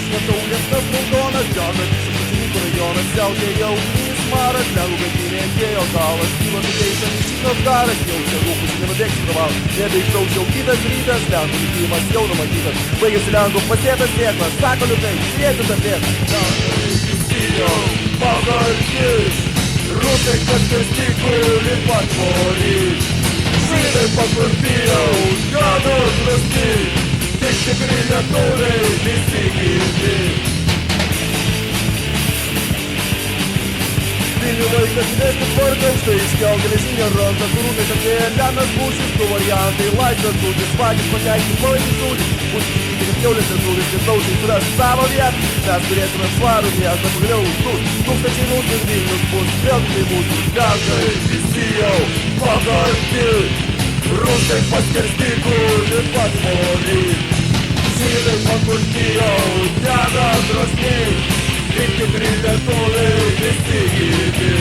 aš matau lieptas raudonas, džiogas, šimtininkų rajonas, siautėja ugnis maras, lengvų gatinė atėjo galas, kyla nuteišas, šitas karas, jaučia rūkus, nenubėgsi praval, nebeištraučiau kitas rytas, lengvų likimas jau numatytas, baigėsi lengvų pasėtas sėklas, sako liukai, sėti tą pėdą. Pagarti, rusai paskirti, kuri patvorį, žydai pakurpijau, gados rasti, tik tikri lietuviai visi girdi. Vilnių laikas įvesti tvarką, štai iškel geležinę ranką, kurūnais atėjo lemės būšis, du variantai, laisvės būtis, vagys pateikti palaikį šūdį, būtis įvykti, kad kiaulės lietuvis, kad taučiai suras savo vietą, mes turėtume svarų miestą, pagaliau užtus, tūkstančiai mūsų Vilnius bus, vėl tai mūsų lenkai, visi jau pagarti, rusai paskersti, kuri patvorį, žydai pakurti jau, dega drosni, tik tikri lietuviai visi girdi.